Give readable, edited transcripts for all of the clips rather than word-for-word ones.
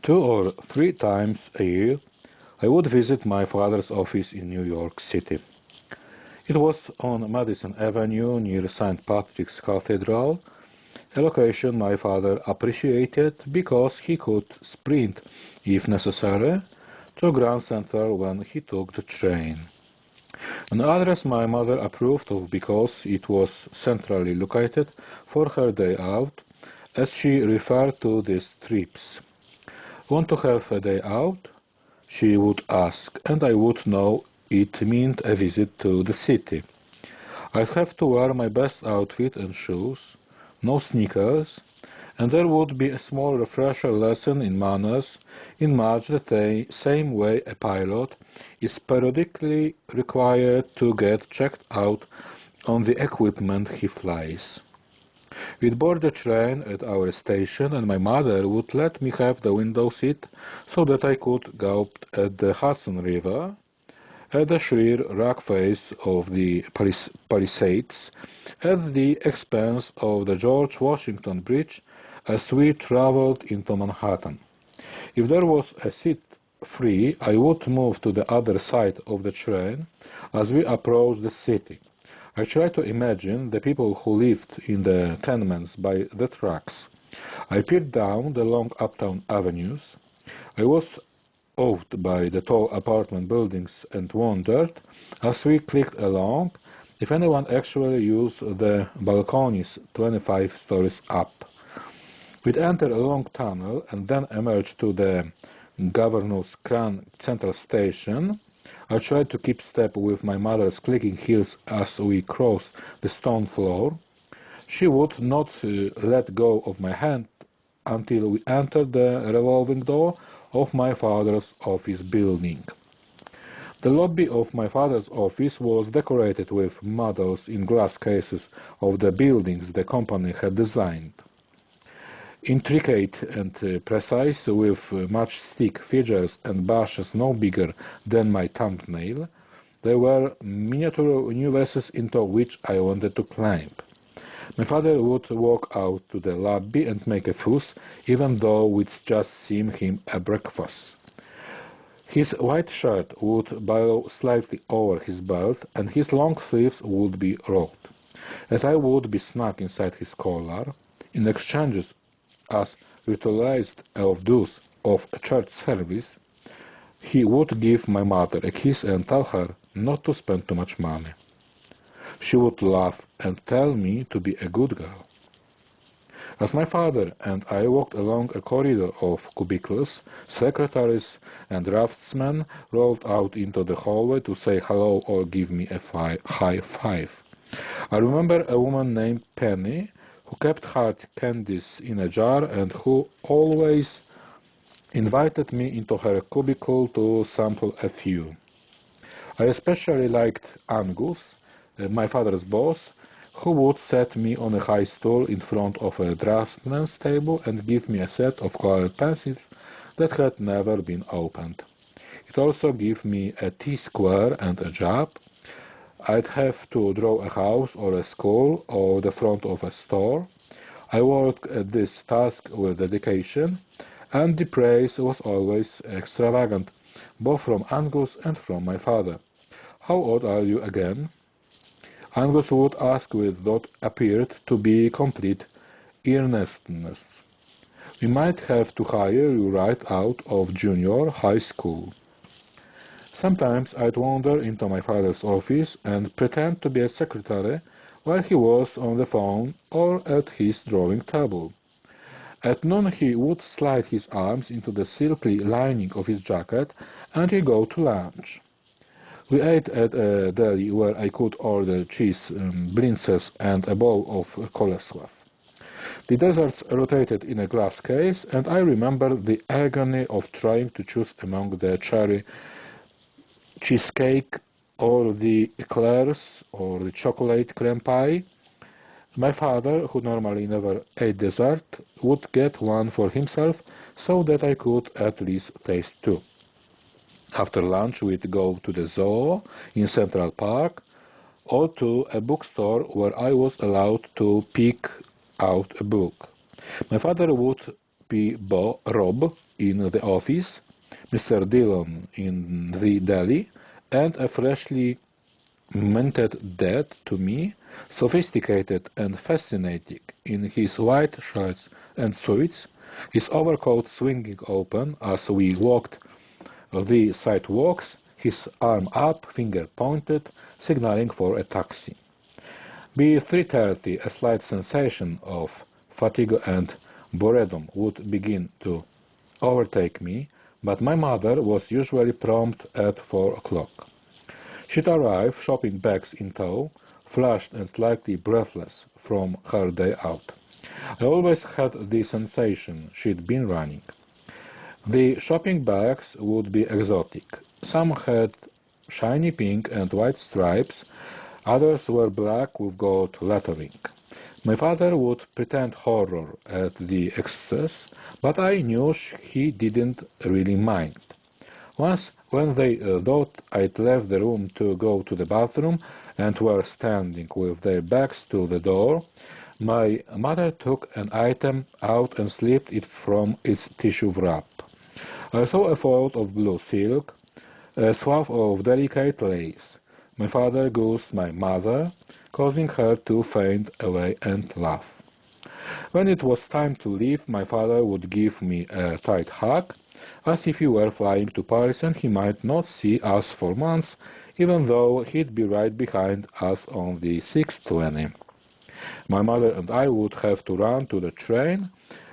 2 or 3 times a year, I would visit my father's office in New York City. It was on Madison Avenue near St. Patrick's Cathedral, a location my father appreciated because he could sprint, if necessary, to Grand Central when he took the train. An address my mother approved of because it was centrally located for her day out, as she referred to these trips. "Want to have a day out?" she would ask, and I would know it meant a visit to the city. I'd have to wear my best outfit and shoes, no sneakers, and there would be a small refresher lesson in manners in much the same way a pilot is periodically required to get checked out on the equipment he flies. We'd board the train at our station, and my mother would let me have the window seat so that I could gawp at the Hudson River, at the sheer rock face of the Palisades, at the expanse of the George Washington Bridge as we traveled into Manhattan. If there was a seat free, I would move to the other side of the train as we approached the city. I tried to imagine the people who lived in the tenements by the tracks. I peered down the long uptown avenues. I was awed by the tall apartment buildings and wondered, as we clicked along, if anyone actually used the balconies 25 stories up. We'd enter a long tunnel and then emerge to the Governor's Crown Central Station. I tried to keep step with my mother's clicking heels as we crossed the stone floor. She would not let go of my hand until we entered the revolving door of my father's office building. The lobby of my father's office was decorated with models in glass cases of the buildings the company had designed. Intricate and precise, with matchstick figures and bushes no bigger than my thumbnail, they were miniature universes into which I wanted to climb. My father would walk out to the lobby and make a fuss, even though we'd just seen him at breakfast. His white shirt would billow slightly over his belt, and his long sleeves would be rolled, and I would be snug inside his collar. In exchanges as ritualized of those of a church service, he would give my mother a kiss and tell her not to spend too much money. She would laugh and tell me to be a good girl. As my father and I walked along a corridor of cubicles, secretaries and draftsmen rolled out into the hallway to say hello or give me a high five. I remember a woman named Penny who kept hard candies in a jar and who always invited me into her cubicle to sample a few. I especially liked Angus, my father's boss, who would set me on a high stool in front of a draftsman's table and give me a set of colored pencils that had never been opened. It also gave me a T-square and a job. I'd have to draw a house or a school or the front of a store. I worked at this task with dedication, and the praise was always extravagant, both from Angus and from my father. "How old are you again?" Angus would ask with what appeared to be complete earnestness. "We might have to hire you right out of junior high school." Sometimes I'd wander into my father's office and pretend to be a secretary while he was on the phone or at his drawing table. At noon he would slide his arms into the silky lining of his jacket and he'd go to lunch. We ate at a deli where I could order cheese blintzes and a bowl of coleslaw. The desserts rotated in a glass case, and I remember the agony of trying to choose among the cherry cheesecake or the eclairs or the chocolate creme pie. My father, who normally never ate dessert, would get one for himself so that I could at least taste two. After lunch, we'd go to the zoo in Central Park or to a bookstore where I was allowed to pick out a book. My father would be Rob, in the office, Mr. Dillon in the deli, and a freshly minted dad to me, sophisticated and fascinating in his white shirts and suits, his overcoat swinging open as we walked the sidewalks, his arm up, finger pointed, signaling for a taxi. By 3:30, a slight sensation of fatigue and boredom would begin to overtake me, but my mother was usually prompt at 4 o'clock. She'd arrive, shopping bags in tow, flushed and slightly breathless from her day out. I always had the sensation she'd been running. The shopping bags would be exotic. Some had shiny pink and white stripes, others were black with gold lettering. My father would pretend horror at the excess, but I knew he didn't really mind. Once, when they thought I'd left the room to go to the bathroom and were standing with their backs to the door, my mother took an item out and slipped it from its tissue wrap. I saw a fold of blue silk, a swath of delicate lace. My father goosed my mother, causing her to faint away and laugh. When it was time to leave, my father would give me a tight hug, as if he were flying to Paris and he might not see us for months, even though he'd be right behind us on the 6:20. My mother and I would have to run to the train,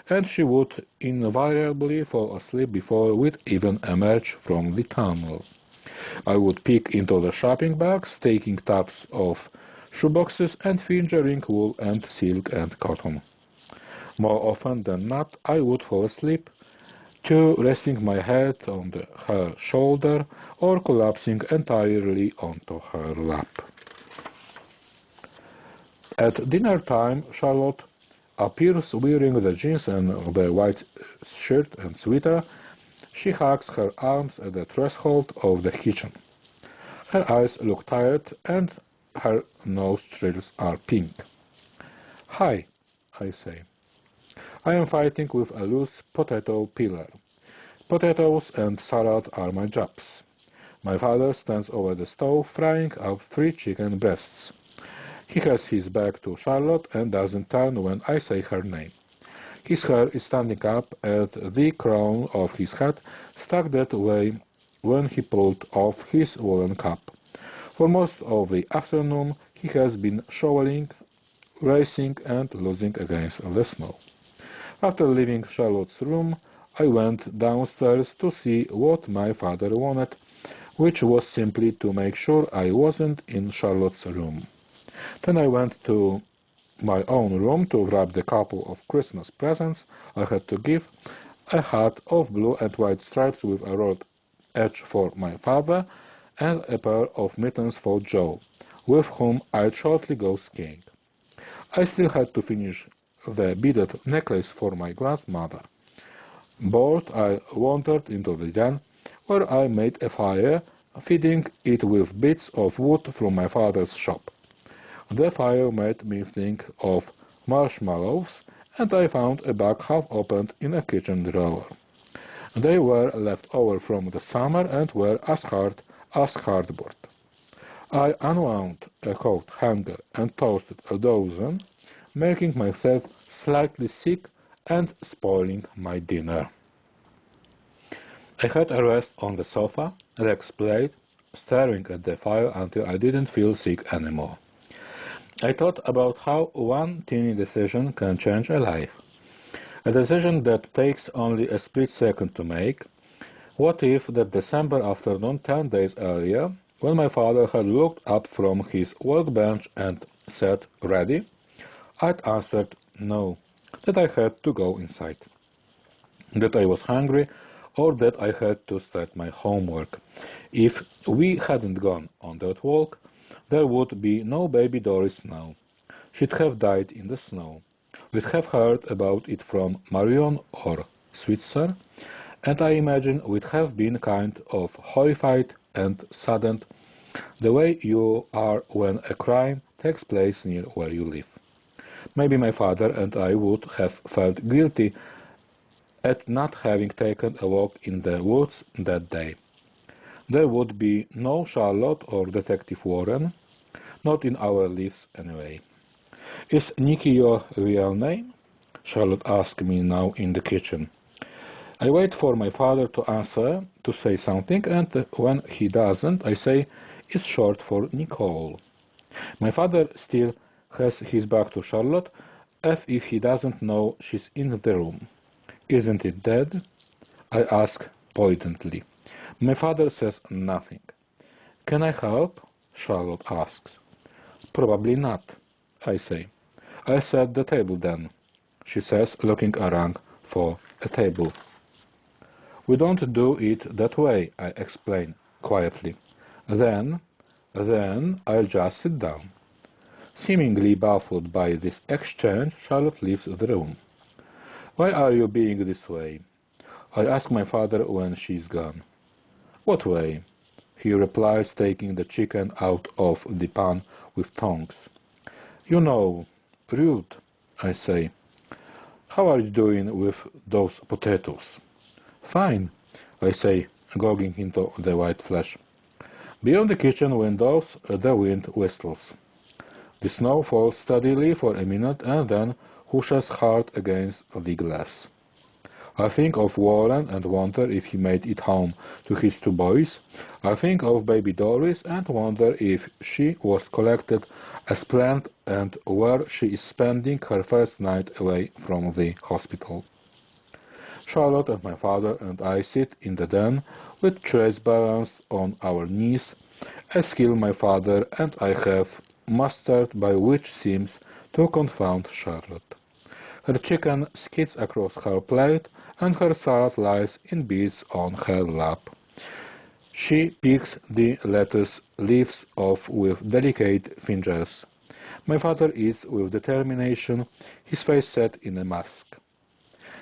and she would invariably fall asleep before we'd even emerge from the tunnel. I would peek into the shopping bags, taking tabs of shoeboxes and fingering wool and silk and cotton. More often than not, I would fall asleep, too, resting my head on her shoulder or collapsing entirely onto her lap. At dinner time, Charlotte appears wearing the jeans and the white shirt and sweater. She hugs her arms at the threshold of the kitchen. Her eyes look tired and her nostrils are pink. "Hi," I say. I am fighting with a loose potato peeler. Potatoes and salad are my jobs. My father stands over the stove frying up 3 chicken breasts. He has his back to Charlotte and doesn't turn when I say her name. His hair is standing up at the crown of his head, stuck that way when he pulled off his woolen cap. For most of the afternoon he has been shoveling, racing and losing against the snow. After leaving Charlotte's room, I went downstairs to see what my father wanted, which was simply to make sure I wasn't in Charlotte's room. Then I went to my own room to grab the couple of Christmas presents I had to give, a hat of blue and white stripes with a rolled edge for my father, and a pair of mittens for Joe, with whom I'd shortly go skiing. I still had to finish the beaded necklace for my grandmother. Bored, I wandered into the den, where I made a fire, feeding it with bits of wood from my father's shop. The fire made me think of marshmallows, and I found a bag half opened in a kitchen drawer. They were left over from the summer and were as hard as cardboard. I unwound a coat hanger and toasted a dozen, making myself slightly sick and spoiling my dinner. I had a rest on the sofa, legs splayed, staring at the fire until I didn't feel sick anymore. I thought about how one teeny decision can change a life. A decision that takes only a split second to make. What if that December afternoon 10 days earlier, when my father had looked up from his workbench and said, "Ready?" I'd answered no, that I had to go inside, that I was hungry, or that I had to start my homework. If we hadn't gone on that walk, there would be no baby Doris now. She'd have died in the snow. We'd have heard about it from Marion or Switzer, and I imagine we'd have been kind of horrified and saddened, the way you are when a crime takes place near where you live. Maybe my father and I would have felt guilty at not having taken a walk in the woods that day. There would be no Charlotte or Detective Warren, not in our lives anyway. Is Nikki your real name? Charlotte asked me now in the kitchen. I wait for my father to answer, to say something, and when he doesn't, I say it's short for Nicole. My father still has his back to Charlotte, as if he doesn't know she's in the room. Isn't it dead? I ask pointedly. My father says nothing. Can I help? Charlotte asks. Probably not, I say. I set the table then, she says, looking around for a table. We don't do it that way, I explain quietly. Then I'll just sit down. Seemingly baffled by this exchange, Charlotte leaves the room. Why are you being this way? I ask my father when she's gone. What way? He replies, taking the chicken out of the pan with tongs. You know, rude, I say. How are you doing with those potatoes? Fine, I say, gogging into the white flesh. Beyond the kitchen windows, the wind whistles. The snow falls steadily for a minute and then whooshes hard against the glass. I think of Warren and wonder if he made it home to his two boys. I think of baby Doris and wonder if she was collected as planned and where she is spending her first night away from the hospital. Charlotte and my father and I sit in the den with trays balanced on our knees, a skill my father and I have mastered by which seems to confound Charlotte. Her chicken skids across her plate and her salad lies in beads on her lap. She picks the lettuce leaves off with delicate fingers. My father eats with determination, his face set in a mask.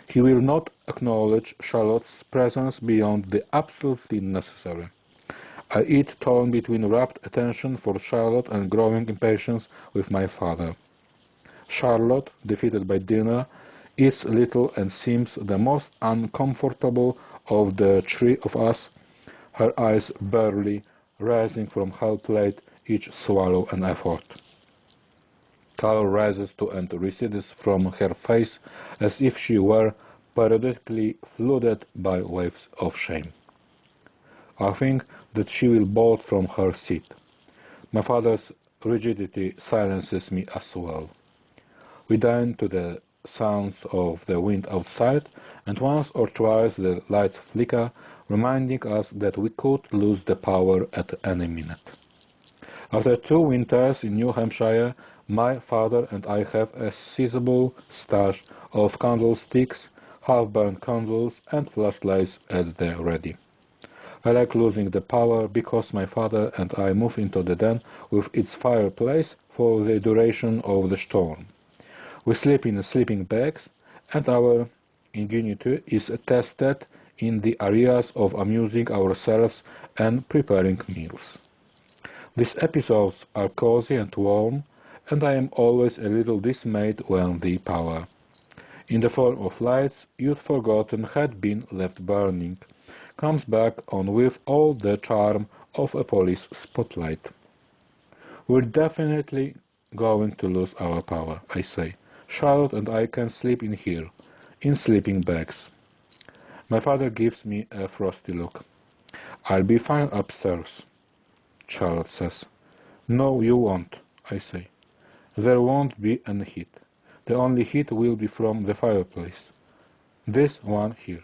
He will not acknowledge Charlotte's presence beyond the absolutely necessary. I eat torn between rapt attention for Charlotte and growing impatience with my father. Charlotte, defeated by dinner, eats little and seems the most uncomfortable of the three of us, her eyes barely rising from her plate, each swallow an effort. Color rises to and recedes from her face as if she were periodically flooded by waves of shame. I think that she will bolt from her seat. My father's rigidity silences me as well. We dine to the sounds of the wind outside, and once or twice the lights flicker, reminding us that we could lose the power at any minute. After 2 winters in New Hampshire, my father and I have a sizable stash of candlesticks, half-burned candles, and flashlights at the ready. I like losing the power because my father and I move into the den with its fireplace for the duration of the storm. We sleep in sleeping bags, and our ingenuity is tested in the areas of amusing ourselves and preparing meals. These episodes are cozy and warm, and I am always a little dismayed when the power, in the form of lights you'd forgotten had been left burning, comes back on with all the charm of a police spotlight. We're definitely going to lose our power, I say. Charlotte and I can sleep in here, in sleeping bags. My father gives me a frosty look. I'll be fine upstairs, Charlotte says. No, you won't, I say. There won't be any heat. The only heat will be from the fireplace. This one here.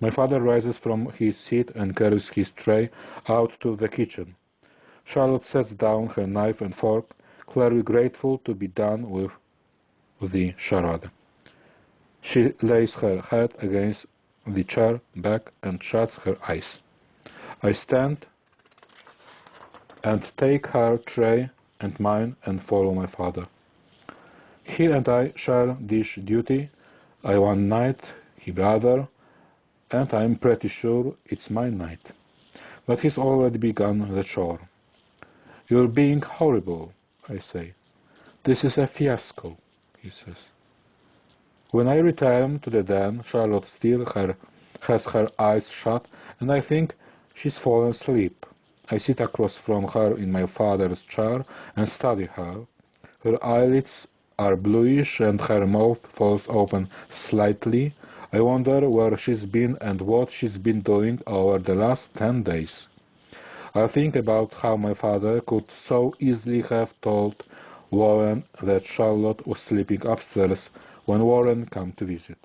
My father rises from his seat and carries his tray out to the kitchen. Charlotte sets down her knife and fork, clearly grateful to be done with the charade. She lays her head against the chair back and shuts her eyes. I stand and take her tray and mine and follow my father. He and I share dish duty. I one night, he the other, and I'm pretty sure it's my night. But he's already begun the chore. You're being horrible, I say. This is a fiasco, he says. When I return to the den, Charlotte still has her eyes shut, and I think she's fallen asleep. I sit across from her in my father's chair and study her. Her eyelids are bluish and her mouth falls open slightly. I wonder where she's been and what she's been doing over the last 10 days. I think about how my father could so easily have told Warren that Charlotte was sleeping upstairs when Warren came to visit.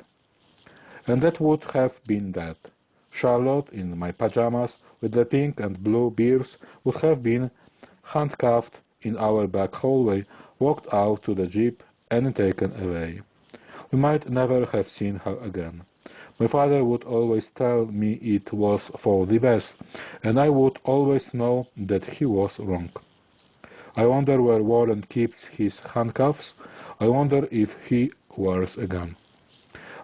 And that would have been that. Charlotte, in my pajamas with the pink and blue beers, would have been handcuffed in our back hallway, walked out to the jeep, and taken away. We might never have seen her again. My father would always tell me it was for the best, and I would always know that he was wrong. I wonder where Warren keeps his handcuffs. I wonder if he wears a gun.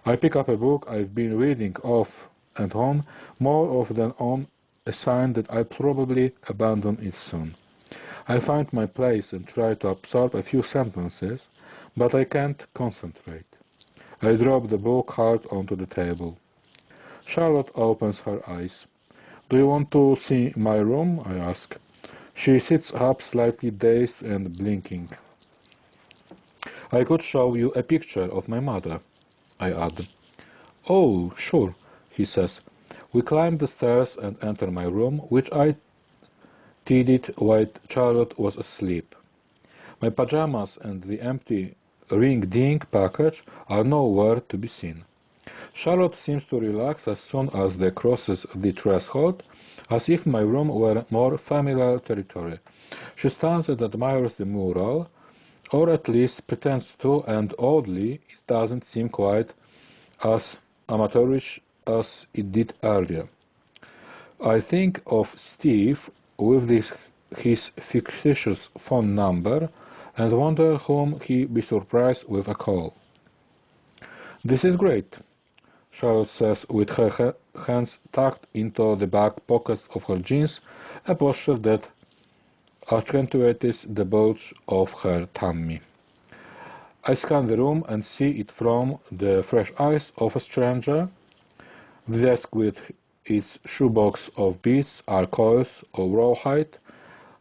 I pick up a book I've been reading off and on, more often on a sign that I'll probably abandon it soon. I find my place and try to absorb a few sentences, but I can't concentrate. I drop the book hard onto the table. Charlotte opens her eyes. "Do you want to see my room?" I ask. She sits up, slightly dazed and blinking. "I could show you a picture of my mother," I add. "Oh, sure," he says. We climb the stairs and enter my room, which I tidied while Charlotte was asleep. My pajamas and the empty ring-ding package are nowhere to be seen. Charlotte seems to relax as soon as they crosses the threshold, as if my room were more familiar territory. She stands and admires the mural, or at least pretends to, and oddly, it doesn't seem quite as amateurish as it did earlier. I think of Steve with his fictitious phone number and wonder whom he'd be surprised with a call. "This is great," Charlotte says with her hands tucked into the back pockets of her jeans, a posture that accentuates the bulge of her tummy. I scan the room and see it from the fresh eyes of a stranger. The desk with its shoebox of beads are coils of rawhide,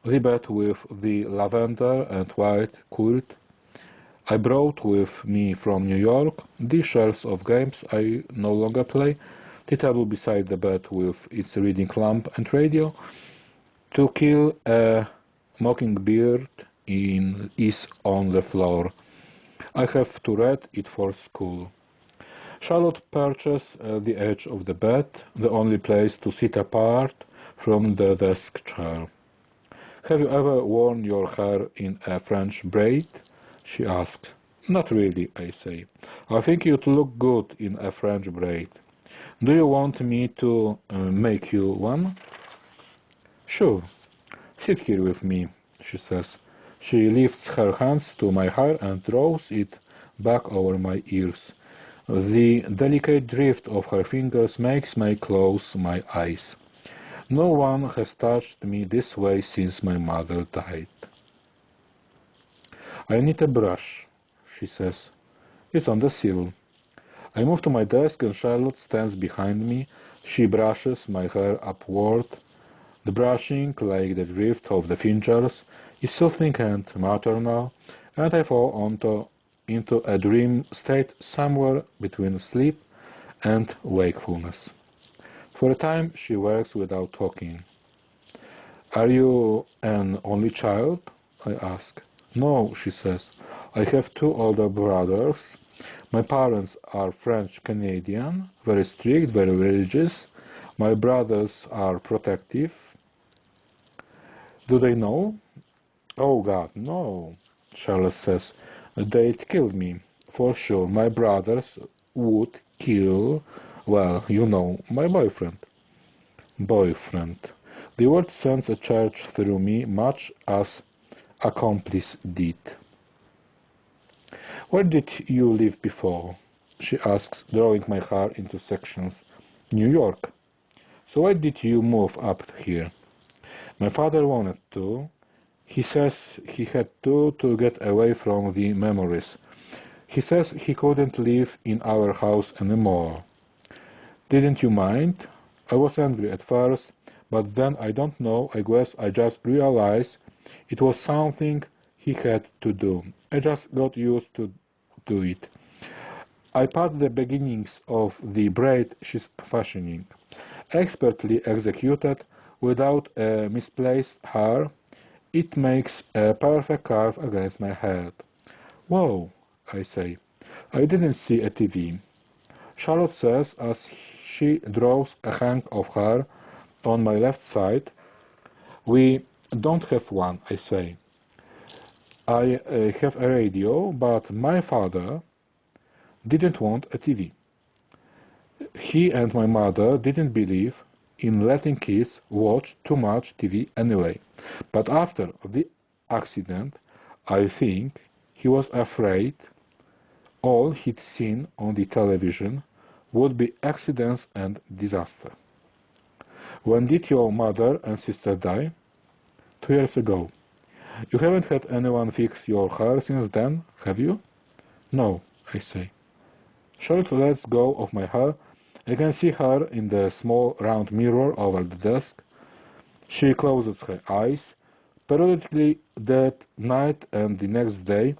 the bed with the lavender and white quilt I brought with me from New York, the shelves of games I no longer play, the table beside the bed with its reading lamp and radio. To Kill a Mockingbird is on the floor. I have to read it for school. Charlotte perches at the edge of the bed, the only place to sit apart from the desk chair. "Have you ever worn your hair in a French braid?" she asks. "Not really," I say. "I think you'd look good in a French braid. Do you want me to make you one?" "Sure. Sit here with me," she says. She lifts her hands to my hair and draws it back over my ears. The delicate drift of her fingers makes me close my eyes. No one has touched me this way since my mother died. "I need a brush," she says. "It's on the sill." I move to my desk and Charlotte stands behind me. She brushes my hair upward. The brushing, like the drift of the fingers, is soothing and maternal, and I fall into a dream state somewhere between sleep and wakefulness. For a time she works without talking. "Are you an only child?" I ask. "No," she says. "I have two older brothers. My parents are French-Canadian, very strict, very religious. My brothers are protective." "Do they know?" "Oh God, no," Charlotte says. "They'd kill me, for sure. My brothers would kill, well, you know, my boyfriend." Boyfriend. The word sends a charge through me, much as accomplice did. "Where did you live before?" she asks, drawing my hair into sections. "New York." "So why did you move up here?" "My father wanted to. He says he had to get away from the memories. He says he couldn't live in our house anymore. Didn't you mind? I was angry at first, but then I don't know, I guess I just realized it was something he had to do. I just got used to do it. I pat the beginnings of the braid she's fashioning. Expertly executed, without a misplaced hair, it makes a perfect curve against my head. Whoa, I say. I didn't see a TV. Charlotte says as she draws a hunk of hair on my left side. We don't have one, I say. I have a radio, but my father didn't want a TV. He and my mother didn't believe in letting kids watch too much TV anyway. But after the accident, I think he was afraid all he'd seen on the television would be accidents and disaster. When did your mother and sister die? 2 years ago. You haven't had anyone fix your hair since then, have you? No, I say. Charlotte lets go of my hair. I can see her in the small round mirror over the desk. She closes her eyes. Periodically that night and the next day,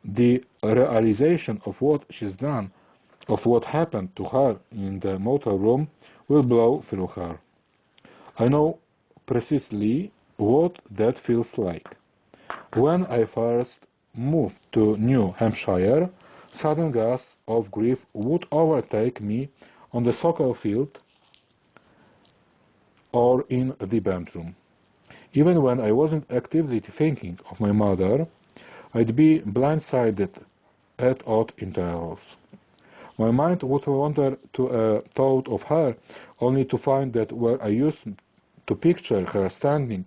the realization of what she's done, of what happened to her in the motel room, will blow through her. I know precisely what that feels like. When I first moved to New Hampshire, sudden gusts of grief would overtake me on the soccer field or in the bedroom. Even when I wasn't actively thinking of my mother, I'd be blindsided at odd intervals. My mind would wander to a thought of her, only to find that where I used to picture her standing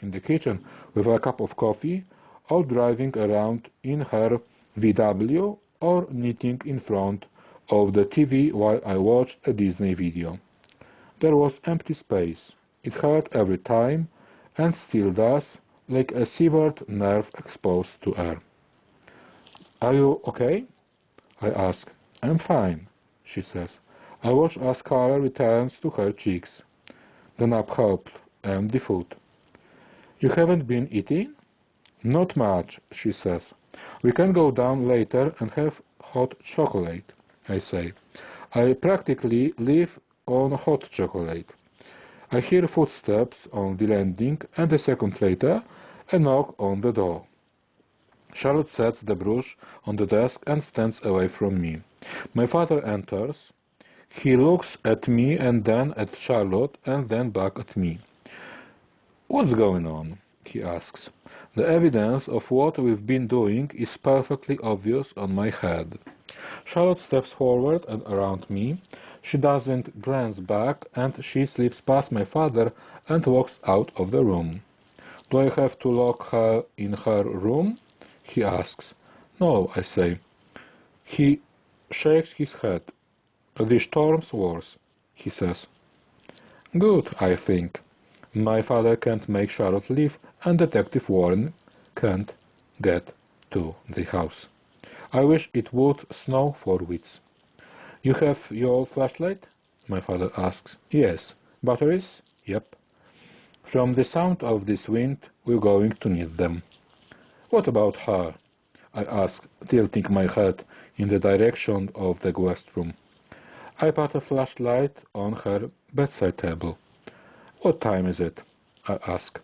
in the kitchen with a cup of coffee, or driving around in her VW, or knitting in front of the TV while I watched a Disney video. There was empty space. It hurt every time, and still does, like a severed nerve exposed to air. Are you okay? I ask. I'm fine, she says. I watch as color returns to her cheeks. The nap helped, and the food. You haven't been eating? Not much, she says. We can go down later and have hot chocolate, I say. I practically live on hot chocolate. I hear footsteps on the landing, and a second later, a knock on the door. Charlotte sets the brush on the desk and stands away from me. My father enters. He looks at me and then at Charlotte and then back at me. What's going on? He asks. The evidence of what we've been doing is perfectly obvious on my head. Charlotte steps forward and around me. She doesn't glance back, and she slips past my father and walks out of the room. Do I have to lock her in her room? He asks. No, I say. He shakes his head. The storm's worse, he says. Good, I think. My father can't make Charlotte leave, and Detective Warren can't get to the house. I wish it would snow for weeks. You have your flashlight? My father asks. Yes. Batteries? Yep. From the sound of this wind, we're going to need them. What about her? I ask, tilting my head in the direction of the guest room. I put a flashlight on her bedside table. What time is it? I ask.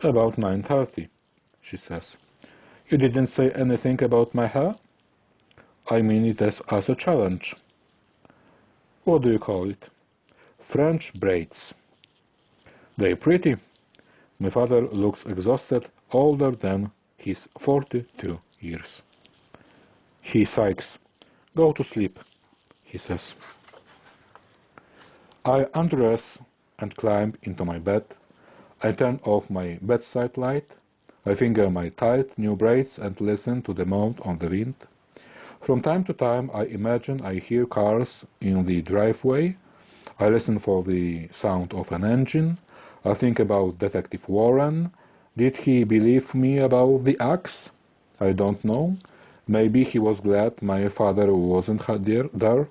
About 9:30, she says. You didn't say anything about my hair? I mean it as a challenge. What do you call it? French braids. They pretty. My father looks exhausted, older than his 42 years. He sighs. Go to sleep, he says. I undress and climb into my bed. I turn off my bedside light. I finger my tight new braids and listen to the moan on the wind. From time to time I imagine I hear cars in the driveway. I listen for the sound of an engine. I think about Detective Warren. Did he believe me about the axe? I don't know. Maybe he was glad my father wasn't there.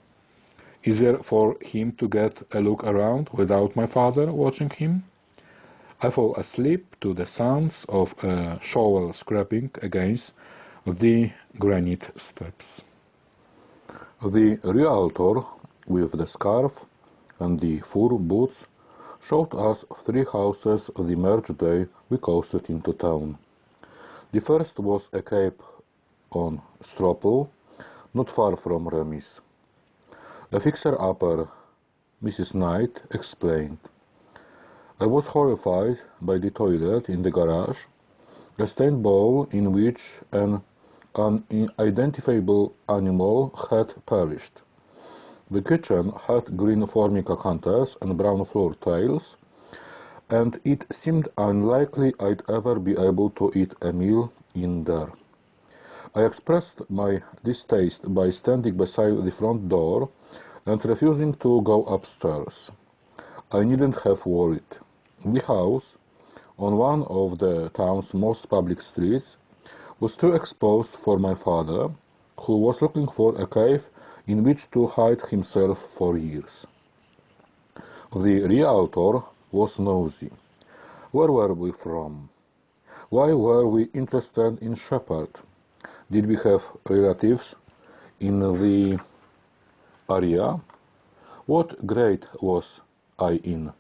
Easier for him to get a look around without my father watching him. I fall asleep to the sounds of a shovel scraping against the granite steps. The realtor with the scarf and the fur boots showed us 3 houses the merge day we coasted into town. The first was a cape on Stropel, not far from Remis. A fixer-upper, Mrs. Knight, explained. I was horrified by the toilet in the garage, a stained bowl in which an unidentifiable animal had perished. The kitchen had green formica counters and brown floor tiles, and it seemed unlikely I'd ever be able to eat a meal in there. I expressed my distaste by standing beside the front door and refusing to go upstairs. I needn't have worried. The house, on one of the town's most public streets, was too exposed for my father, who was looking for a cave in which to hide himself for years. The realtor was nosy. Where were we from? Why were we interested in Shepherd? Did we have relatives in the area? What grade was I in?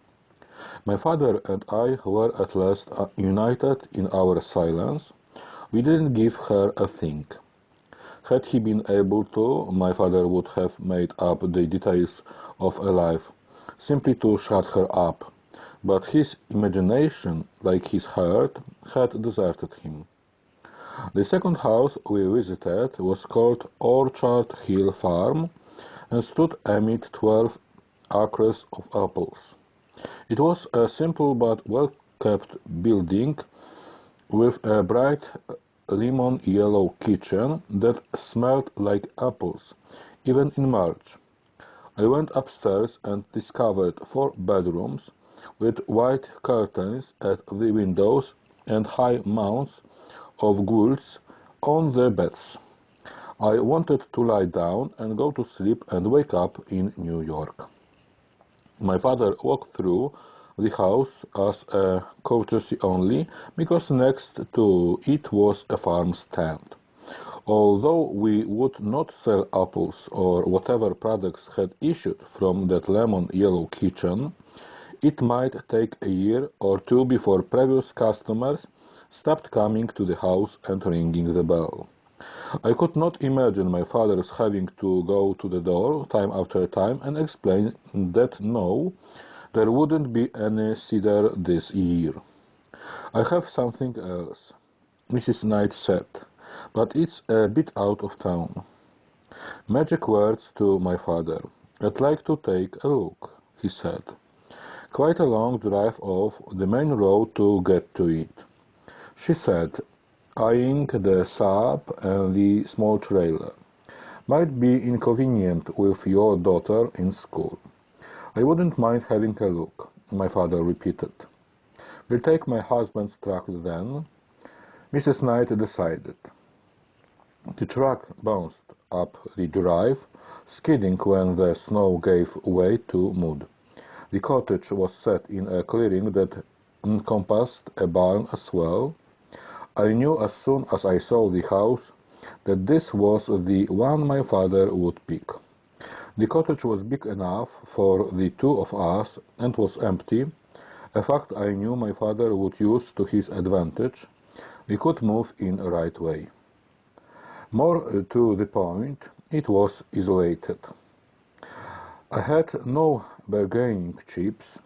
My father and I were at last united in our silence. We didn't give her a think. Had he been able to, my father would have made up the details of a life, simply to shut her up. But his imagination, like his heart, had deserted him. The second house we visited was called Orchard Hill Farm and stood amid 12 acres of apples. It was a simple but well-kept building with a bright lemon-yellow kitchen that smelled like apples, even in March. I went upstairs and discovered 4 bedrooms with white curtains at the windows and high mounds of quilts on the beds. I wanted to lie down and go to sleep and wake up in New York. My father walked through the house as a courtesy only, because next to it was a farm stand. Although we would not sell apples or whatever products had issued from that lemon-yellow kitchen, it might take a year or 2 before previous customers stopped coming to the house and ringing the bell. I could not imagine my father's having to go to the door time after time and explain that no, there wouldn't be any cider this year. I have something else, Mrs. Knight said, but it's a bit out of town. Magic words to my father. I'd like to take a look, he said. Quite a long drive off the main road to get to it, she said, eyeing the Saab and the small trailer. Might be inconvenient with your daughter in school. I wouldn't mind having a look, my father repeated. We'll take my husband's truck then, Mrs. Knight decided. The truck bounced up the drive, skidding when the snow gave way to mud. The cottage was set in a clearing that encompassed a barn as well. I knew as soon as I saw the house that this was the one my father would pick. The cottage was big enough for the 2 of us and was empty, a fact I knew my father would use to his advantage. We could move in right way. More to the point, it was isolated. I had no bargaining chips.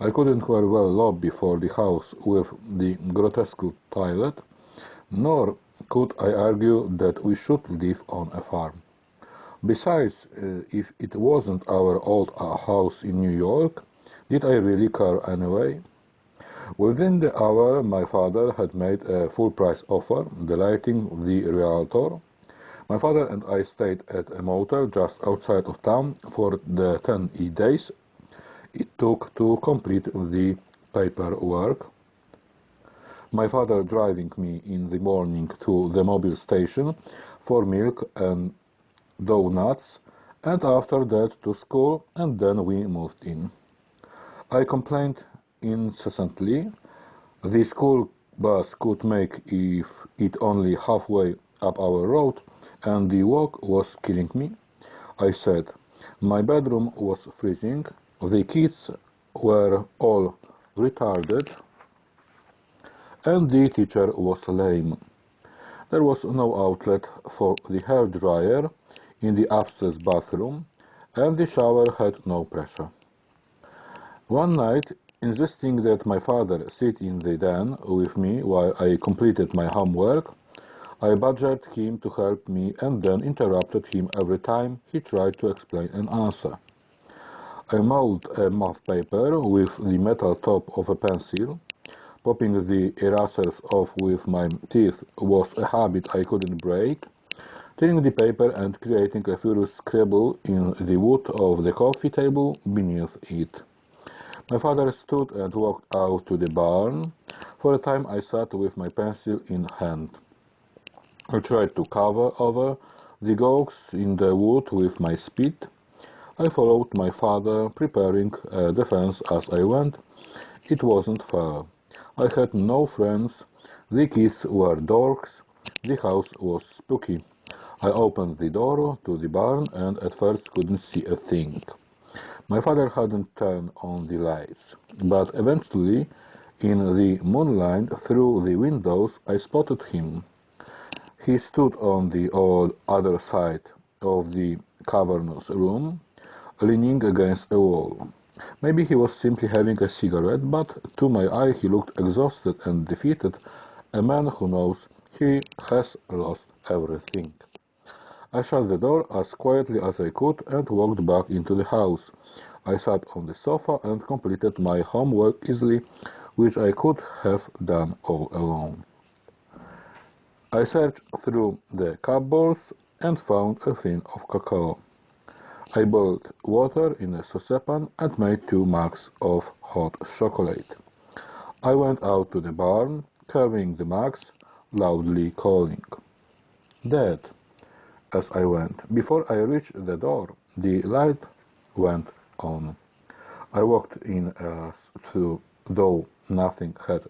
I couldn't very well lobby for the house with the grotesque toilet, nor could I argue that we should live on a farm. Besides, if it wasn't our old house in New York, did I really care anyway? Within the hour, my father had made a full-price offer, delighting the realtor. My father and I stayed at a motel just outside of town for the 10 days it took to complete the paperwork. My father driving me in the morning to the Mobile station for milk and donuts, and after that to school, and then we moved in. I complained incessantly. The school bus could make it only halfway up our road, and the walk was killing me. I said. My bedroom was freezing. The kids were all retarded, and the teacher was lame. There was no outlet for the hair dryer in the upstairs bathroom, and the shower had no pressure. One night, insisting that my father sit in the den with me while I completed my homework, I badgered him to help me and then interrupted him every time he tried to explain an answer. I mauled a math paper with the metal top of a pencil. Popping the erasers off with my teeth was a habit I couldn't break. Tearing the paper and creating a furious scribble in the wood of the coffee table beneath it. My father stood and walked out to the barn. For a time I sat with my pencil in hand. I tried to cover over the gags in the wood with my spit. I followed my father, preparing a defense as I went. It wasn't fair. I had no friends. The kids were dorks. The house was spooky. I opened the door to the barn and at first couldn't see a thing. My father hadn't turned on the lights, but eventually, in the moonlight through the windows, I spotted him. He stood on the other side of the cavernous room, leaning against a wall. Maybe he was simply having a cigarette, but to my eye he looked exhausted and defeated, a man who knows he has lost everything. I shut the door as quietly as I could and walked back into the house. I sat on the sofa and completed my homework easily, which I could have done all alone. I searched through the cupboards and found a tin of cocoa. I boiled water in a saucepan and made 2 mugs of hot chocolate. I went out to the barn, carrying the mugs, loudly calling. "Dad!" as I went. Before I reached the door, the light went on. I walked in as though nothing had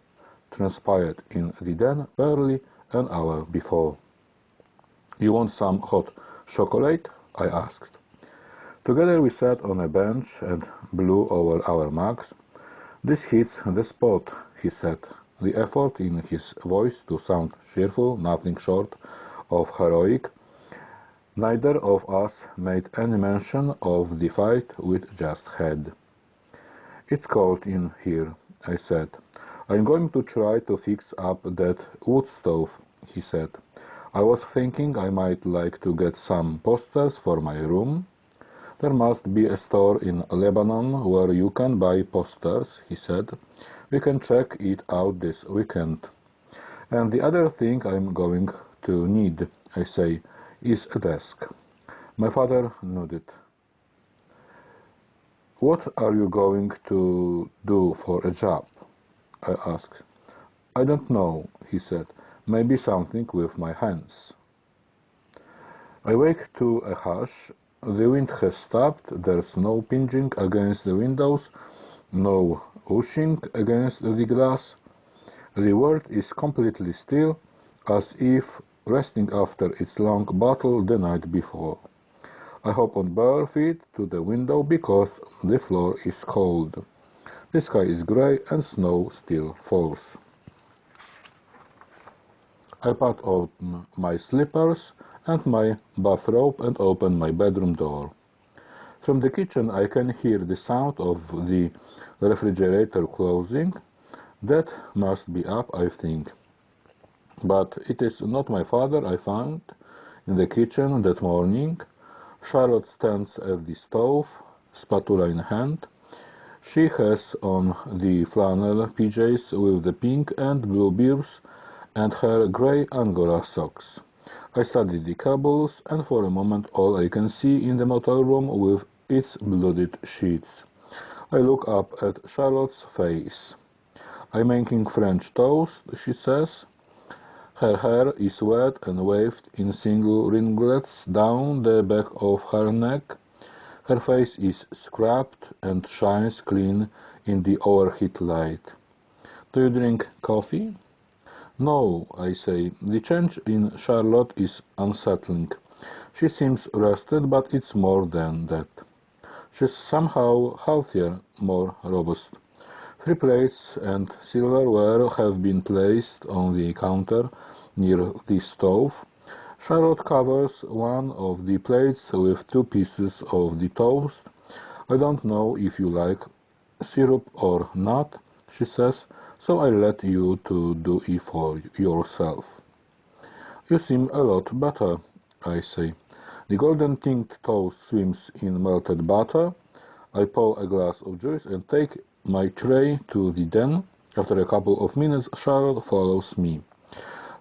transpired in the den barely an hour before. "You want some hot chocolate?" I asked. Together we sat on a bench and blew over our mugs. "This hits the spot," he said, the effort in his voice to sound cheerful, nothing short of heroic. Neither of us made any mention of the fight we'd just had. "It's cold in here," I said. "I'm going to try to fix up that wood stove," he said. "I was thinking I might like to get some posters for my room." "There must be a store in Lebanon where you can buy posters," he said. "We can check it out this weekend." "And the other thing I'm going to need," I say, "is a desk." My father nodded. "What are you going to do for a job?" I asked. "I don't know," he said. "Maybe something with my hands." I wake to a hush. The wind has stopped. There's no pinging against the windows, no whooshing against the glass. The world is completely still, as if resting after its long battle the night before. I hop on bare feet to the window because the floor is cold. The sky is gray and snow still falls. I put on my slippers and my bathrobe and open my bedroom door. From the kitchen I can hear the sound of the refrigerator closing. That must be up, I think. But it is not my father I found in the kitchen that morning. Charlotte stands at the stove, spatula in hand. She has on the flannel PJs with the pink and blue bibs and her grey Angora socks. I study the cables, and for a moment all I can see in the motel room with its blooded sheets. I look up at Charlotte's face. "I'm making French toast," she says. Her hair is wet and waved in single ringlets down the back of her neck. Her face is scrubbed and shines clean in the overhead light. Do you drink coffee? No, I say. The change in Charlotte is unsettling. She seems rested, but it's more than that. She's somehow healthier, more robust. 3 plates and silverware have been placed on the counter near the stove. Charlotte covers one of the plates with 2 pieces of the toast. I don't know if you like syrup or not, she says, so I let you to do it for yourself. You seem a lot better, I say. The golden tinted toast swims in melted butter. I pour a glass of juice and take my tray to the den. After a couple of minutes, Charlotte follows me.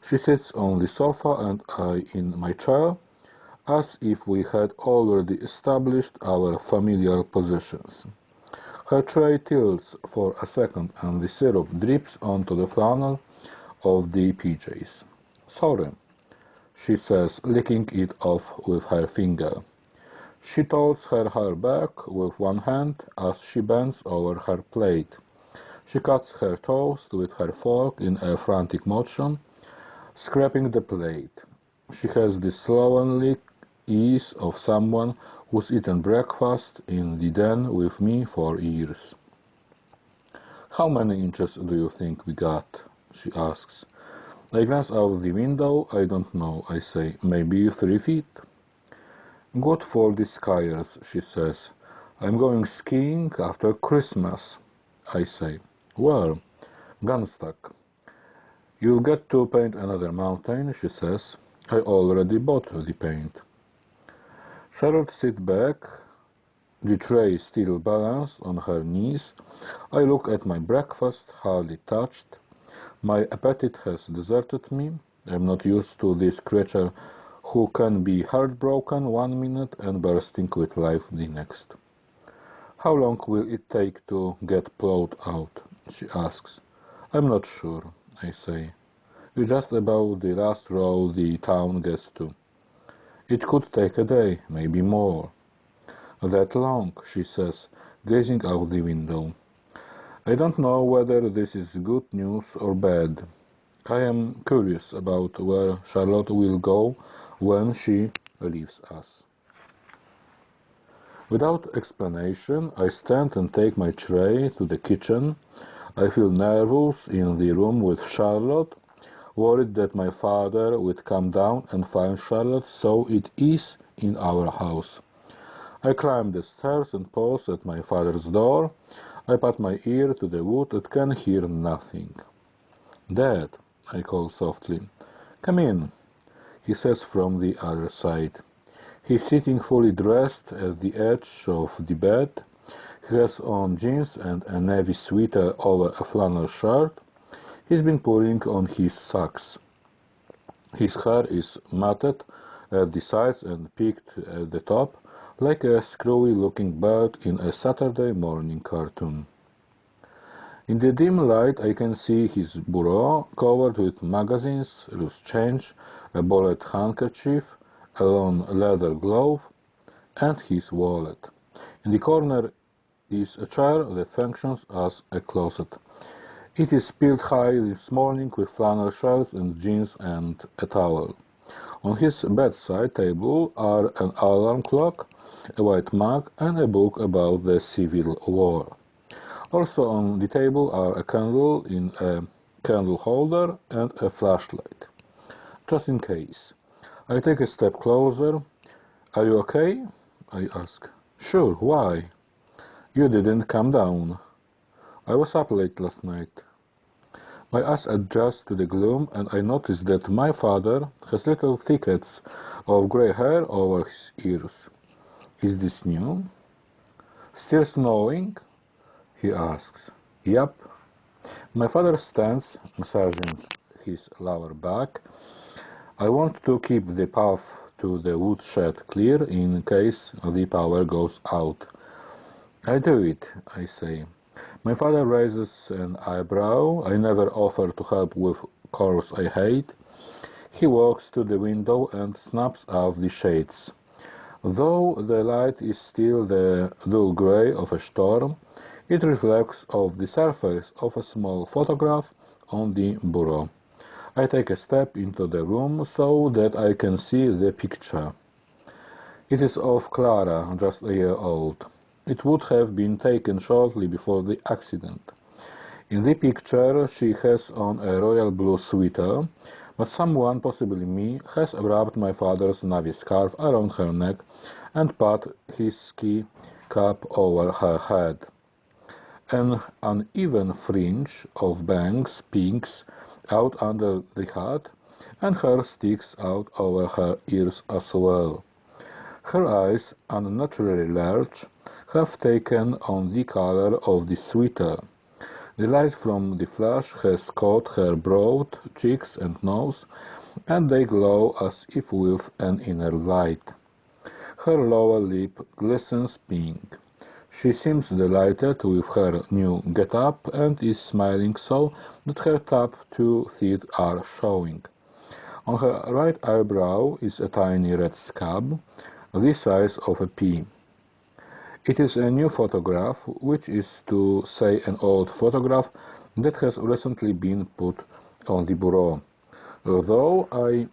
She sits on the sofa and I in my chair, as if we had already established our familiar positions. Her tray tilts for a second and the syrup drips onto the flannel of the PJs. Sorry, she says, licking it off with her finger. She toss her hair back with one hand as she bends over her plate. She cuts her toast with her fork in a frantic motion, scraping the plate. She has the slovenly ease of someone who's eaten breakfast in the den with me for years. How many inches do you think we got? She asks. I glance out the window. I don't know, I say. Maybe 3 feet? Good for the skiers, she says. I'm going skiing after Christmas, I say. Where? Gunstock. You'll get to paint another mountain, she says. I already bought the paint. Charlotte sits back, the tray still balanced on her knees. I look at my breakfast, hardly touched. My appetite has deserted me. I'm not used to this creature who can be heartbroken 1 minute and bursting with life the next. How long will it take to get plowed out? She asks. I'm not sure, I say. You're just about the last row the town gets to. It could take a day, maybe more. That long, she says, gazing out the window. I don't know whether this is good news or bad. I am curious about where Charlotte will go when she leaves us. Without explanation, I stand and take my tray to the kitchen. I feel nervous in the room with Charlotte, worried that my father would come down and find Charlotte, so it is in our house. I climb the stairs and pause at my father's door. I put my ear to the wood and can hear nothing. Dad, I call softly. Come in, he says from the other side. He's sitting fully dressed at the edge of the bed. He has on jeans and a navy sweater over a flannel shirt. He's been putting on his socks. His hair is matted at the sides and peaked at the top, like a screwy-looking bird in a Saturday morning cartoon. In the dim light I can see his bureau, covered with magazines, loose change, a bullet handkerchief, a long leather glove, and his wallet. In the corner is a chair that functions as a closet. It is piled high this morning with flannel shirts and jeans and a towel. On his bedside table are an alarm clock, a white mug, and a book about the Civil War. Also on the table are a candle in a candle holder and a flashlight. Just in case. I take a step closer. Are you okay? I ask. Sure, why? You didn't come down. I was up late last night. My eyes adjust to the gloom, and I notice that my father has little thickets of grey hair over his ears. Is this new? Still snowing? He asks. Yep. My father stands, massaging his lower back. I want to keep the path to the woodshed clear in case the power goes out. I do it, I say. My father raises an eyebrow. I never offer to help with chores I hate. He walks to the window and snaps off the shades. Though the light is still the dull gray of a storm, it reflects off the surface of a small photograph on the bureau. I take a step into the room so that I can see the picture. It is of Clara, just a year old. It would have been taken shortly before the accident. In the picture, she has on a royal blue sweater, but someone, possibly me, has wrapped my father's navy scarf around her neck and put his ski cap over her head. An uneven fringe of bangs peeks out under the hat, and hair sticks out over her ears as well. Her eyes, unnaturally large, have taken on the color of the sweater. The light from the flash has caught her broad cheeks and nose, and they glow as if with an inner light. Her lower lip glistens pink. She seems delighted with her new get-up and is smiling so that her top 2 teeth are showing. On her right eyebrow is a tiny red scab, the size of a pea. It is a new photograph, which is to say an old photograph that has recently been put on the bureau. Though I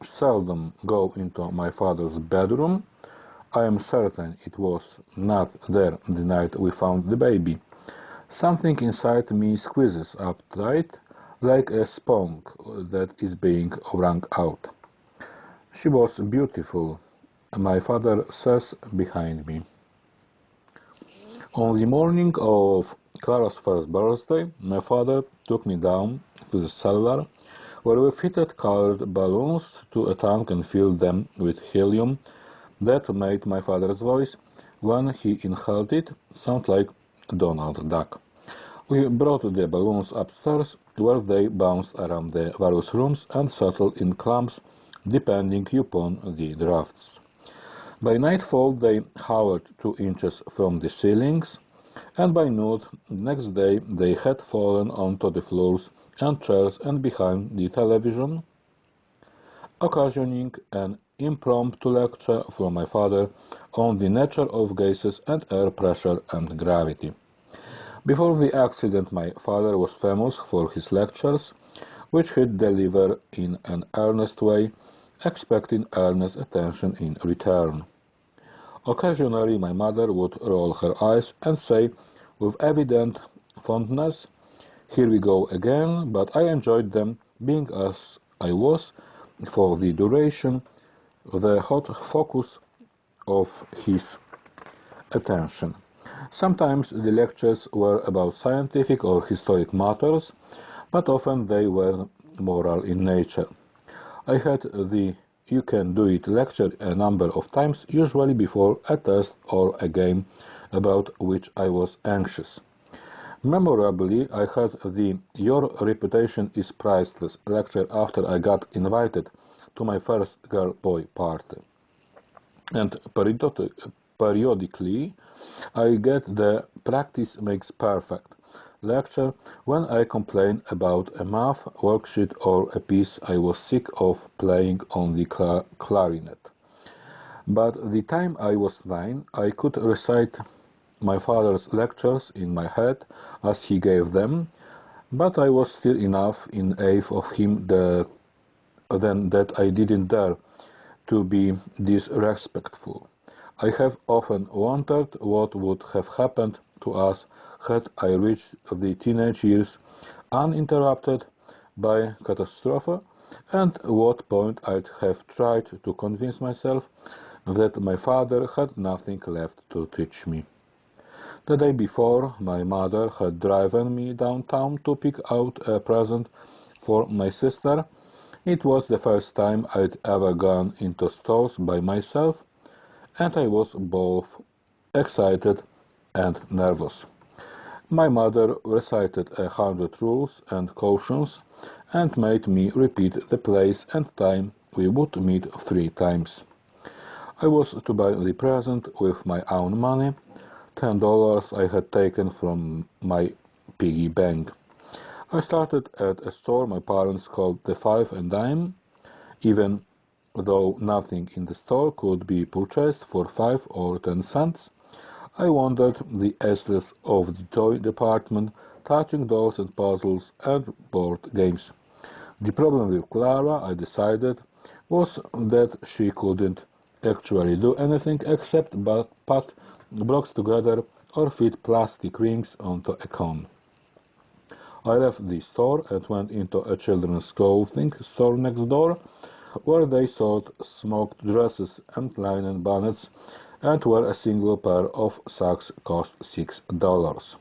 seldom go into my father's bedroom, I am certain it was not there the night we found the baby. Something inside me squeezes up tight, like a sponge that is being wrung out. She was beautiful, my father says behind me. On the morning of Clara's first birthday, my father took me down to the cellar, where we fitted colored balloons to a tank and filled them with helium that made my father's voice, when he inhaled it, sound like Donald Duck. We brought the balloons upstairs, where they bounced around the various rooms and settled in clumps, depending upon the drafts. By nightfall they hovered 2 inches from the ceilings, and by noon next day they had fallen onto the floors and chairs and behind the television, occasioning an impromptu lecture from my father on the nature of gases and air pressure and gravity. Before the accident, my father was famous for his lectures, which he'd deliver in an earnest way, expecting earnest attention in return. Occasionally my mother would roll her eyes and say, with evident fondness, "Here we go again," but I enjoyed them, being as I was, for the duration, the hot focus of his attention. Sometimes the lectures were about scientific or historic matters, but often they were moral in nature. I had the "You Can Do It" lecture a number of times, usually before a test or a game about which I was anxious. Memorably, I had the "Your Reputation is Priceless" lecture after I got invited to my first girl-boy party. And periodically, I get the "Practice Makes Perfect" lecture when I complain about a math worksheet or a piece I was sick of playing on the clarinet. But the time I was 9, I could recite my father's lectures in my head as he gave them, but I was still enough in awe of him then that I didn't dare to be disrespectful. I have often wondered what would have happened to us had I reached the teenage years uninterrupted by catastrophe, and at what point I'd have tried to convince myself that my father had nothing left to teach me. The day before, my mother had driven me downtown to pick out a present for my sister. It was the first time I'd ever gone into stores by myself, and I was both excited and nervous. My mother recited 100 rules and cautions and made me repeat the place and time we would meet 3 times. I was to buy the present with my own money, $10 I had taken from my piggy bank. I started at a store my parents called the Five and Dime. Even though nothing in the store could be purchased for 5 or 10 cents, I wandered the aisles of the toy department, touching dolls and puzzles and board games. The problem with Clara, I decided, was that she couldn't actually do anything except but put blocks together or fit plastic rings onto a cone. I left the store and went into a children's clothing store next door, where they sold smoked dresses and linen bonnets, and where a single pair of socks cost $6.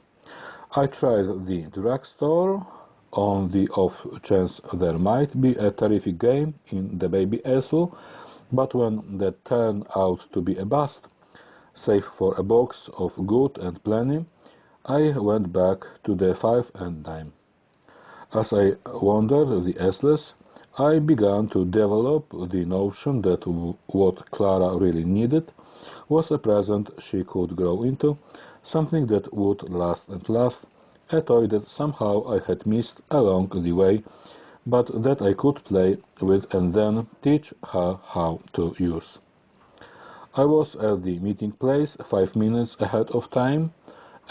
I tried the drugstore on the off chance there might be a terrific game in the baby aisle, but when that turned out to be a bust, save for a box of good and plenty, I went back to the 5 and dime. As I wandered the aisles, I began to develop the notion that what Clara really needed was a present she could grow into, something that would last and last, a toy that somehow I had missed along the way, but that I could play with and then teach her how to use. I was at the meeting place 5 minutes ahead of time,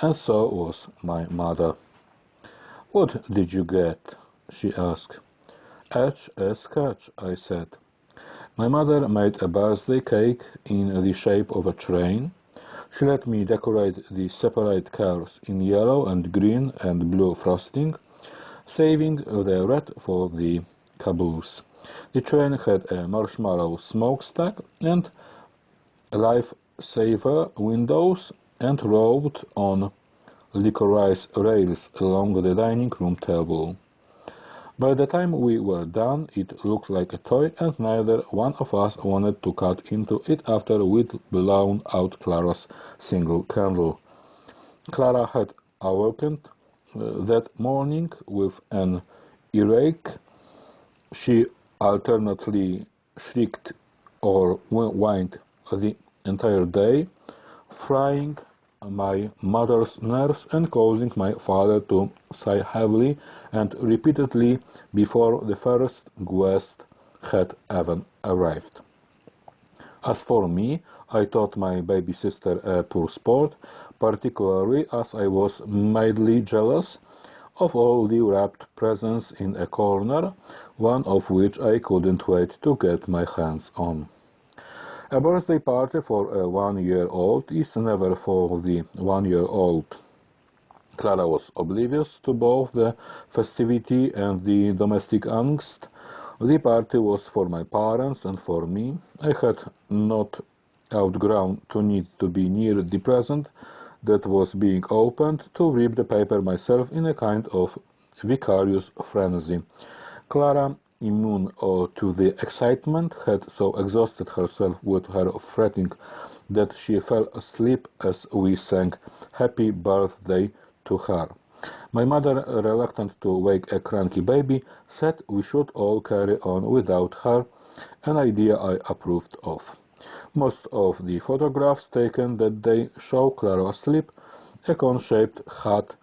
and so was my mother. "What did you get?" she asked. "Etch a sketch," I said. My mother made a birthday cake in the shape of a train. She let me decorate the separate curves in yellow and green and blue frosting, saving the red for the caboose. The train had a marshmallow smokestack and lifesaver windows and rolled on licorice rails along the dining room table. By the time we were done, it looked like a toy, and neither one of us wanted to cut into it after we'd blown out Clara's single candle. Clara had awakened that morning with an earache. She alternately shrieked or whined the entire day, frying my mother's nerves and causing my father to sigh heavily and repeatedly before the first guest had even arrived. As for me, I thought my baby sister a poor sport, particularly as I was mildly jealous of all the wrapped presents in a corner, one of which I couldn't wait to get my hands on. A birthday party for a 1-year-old is never for the 1-year-old. Clara was oblivious to both the festivity and the domestic angst. The party was for my parents and for me. I had not outgrown to need to be near the present that was being opened to rip the paper myself in a kind of vicarious frenzy. Clara, immune to the excitement, had so exhausted herself with her fretting that she fell asleep as we sang "Happy Birthday" to her. My mother, reluctant to wake a cranky baby, said we should all carry on without her, an idea I approved of. Most of the photographs taken that day show Clara asleep, a cone-shaped hat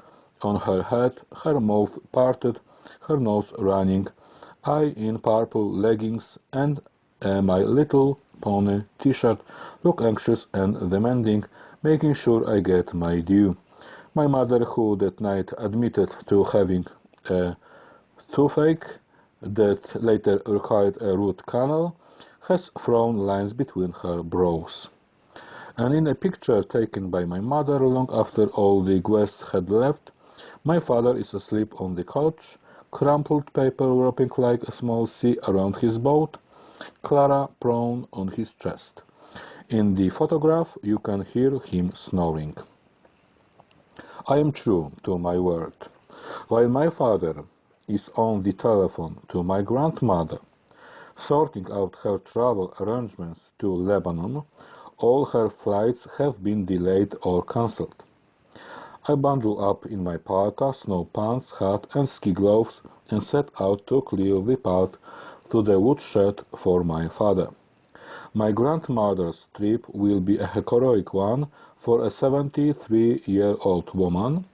on her head, her mouth parted, her nose running, I in purple leggings and a My Little Pony t-shirt, look anxious and demanding, making sure I get my due. My mother, who that night admitted to having a toothache that later required a root canal, has frown lines between her brows. And in a picture taken by my mother long after all the guests had left, my father is asleep on the couch, crumpled paper wrapping like a small sea around his boat, Clara prone on his chest. In the photograph you can hear him snoring. I am true to my word. While my father is on the telephone to my grandmother, sorting out her travel arrangements to Lebanon, all her flights have been delayed or cancelled. I bundle up in my parka, snow pants, hat and ski gloves and set out to clear the path to the woodshed for my father. My grandmother's trip will be a heroic one for a 73-year-old woman,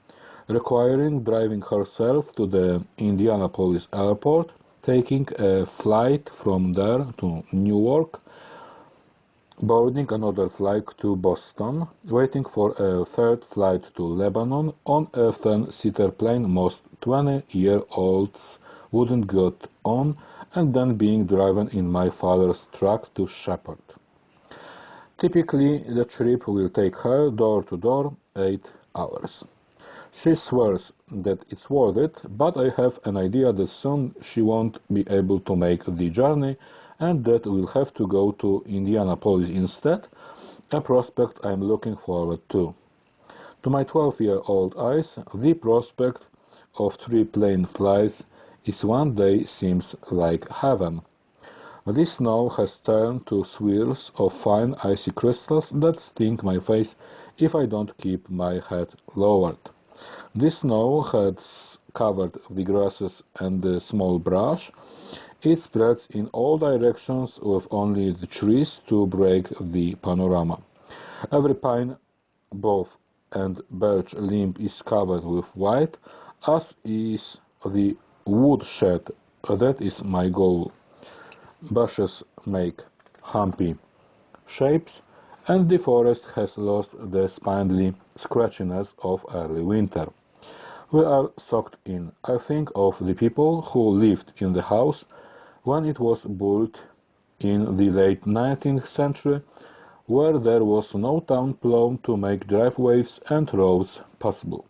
requiring driving herself to the Indianapolis airport, taking a flight from there to Newark, boarding another flight to Boston, waiting for a third flight to Lebanon on a 10-seater plane most 20-year-olds wouldn't get on, and then being driven in my father's truck to Shepherd. Typically, the trip will take her door to door 8 hours. She swears that it's worth it, but I have an idea that soon she won't be able to make the journey and that we'll have to go to Indianapolis instead, a prospect I'm looking forward to. To my 12-year-old eyes, the prospect of 3 plane flights is one day seems like heaven. The snow has turned to swirls of fine icy crystals that sting my face if I don't keep my head lowered. The snow has covered the grasses and the small brush. It spreads in all directions with only the trees to break the panorama. Every pine, bough, and birch limb is covered with white, as is the woodshed. That is my goal. Bushes make humpy shapes, and the forest has lost the spindly scratchiness of early winter. We are soaked in. I think of the people who lived in the house when it was built in the late 19th century, where there was no town plow to make driveways and roads possible,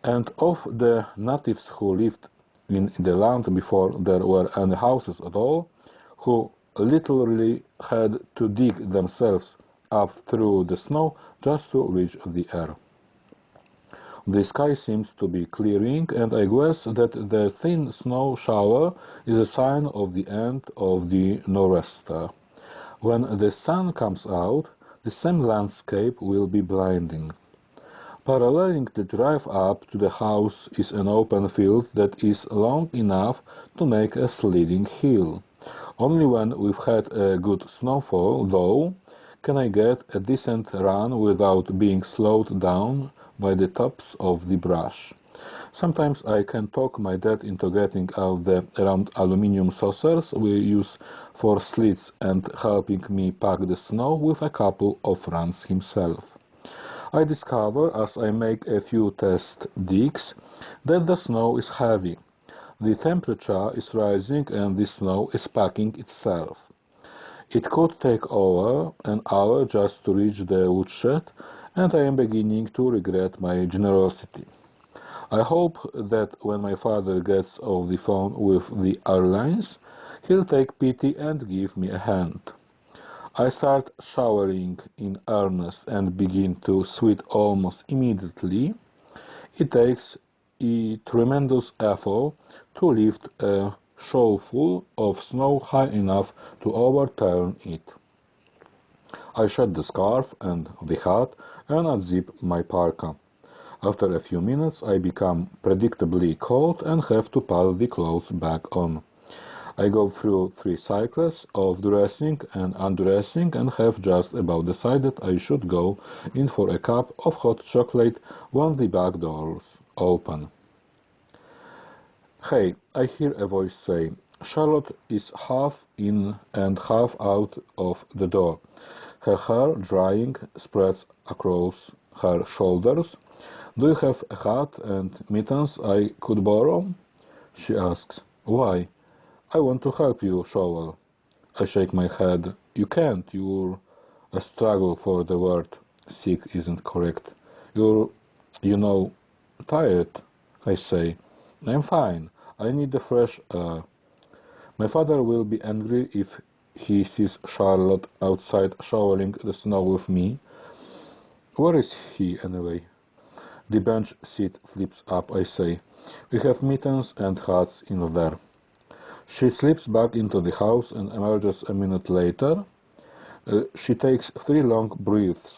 and of the natives who lived in the land before there were any houses at all, who literally had to dig themselves up through the snow just to reach the air. The sky seems to be clearing, and I guess that the thin snow shower is a sign of the end of the nor'easter. When the sun comes out, the same landscape will be blinding. Paralleling the drive up to the house is an open field that is long enough to make a sliding hill. Only when we've had a good snowfall, though, can I get a decent run without being slowed down by the tops of the brush. Sometimes I can talk my dad into getting out the round aluminium saucers we use for sleds and helping me pack the snow with a couple of runs himself. I discover as I make a few test digs that the snow is heavy. The temperature is rising and the snow is packing itself. It could take over an hour just to reach the woodshed, and I am beginning to regret my generosity. I hope that when my father gets off the phone with the airlines, he'll take pity and give me a hand. I start showering in earnest and begin to sweat almost immediately. It takes a tremendous effort to lift a shovelful of snow high enough to overturn it. I shed the scarf and the hat and unzip my parka. After a few minutes I become predictably cold and have to put the clothes back on. I go through 3 cycles of dressing and undressing and have just about decided I should go in for a cup of hot chocolate when the back doors open. Hey, I hear a voice say. Charlotte is half in and half out of the door. Her hair, drying, spreads across her shoulders. Do you have a hat and mittens I could borrow? She asks. Why? I want to help you, Shovel. I shake my head. You can't. You're a struggle for the word. Sick isn't correct. You're, tired, I say. I'm fine. I need the fresh air. My father will be angry if he sees Charlotte outside shoveling the snow with me. Where is he, anyway? The bench seat flips up, I say. We have mittens and hats in there. She slips back into the house and emerges a minute later. She takes 3 long breaths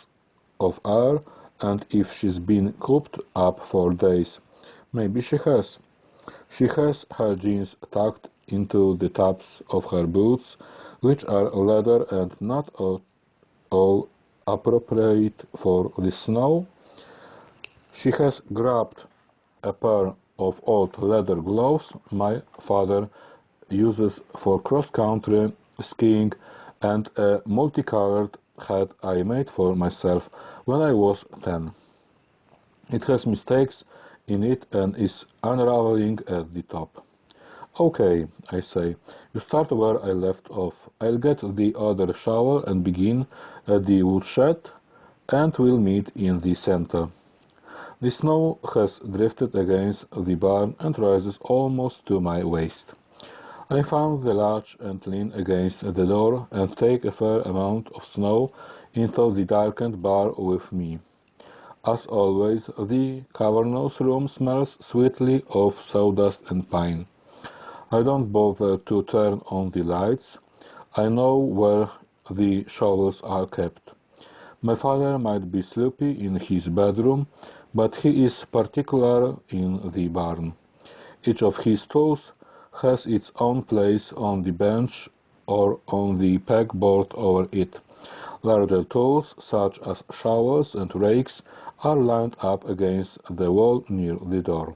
of air, and if she's been cooped up for days, maybe she has. She has her jeans tucked into the tops of her boots, which are leather and not at all appropriate for the snow. She has grabbed a pair of old leather gloves my father uses for cross-country skiing and a multicolored hat I made for myself when I was 10. It has mistakes in it and is unraveling at the top. Okay, I say, you start where I left off. I'll get the other shovel and begin at the woodshed, and we'll meet in the center. The snow has drifted against the barn and rises almost to my waist. I found the latch and lean against the door and take a fair amount of snow into the darkened bar with me. As always, the cavernous room smells sweetly of sawdust and pine. I don't bother to turn on the lights. I know where the shovels are kept. My father might be sleepy in his bedroom, but he is particular in the barn. Each of his tools has its own place on the bench or on the pegboard over it. Larger tools, such as shovels and rakes, are lined up against the wall near the door.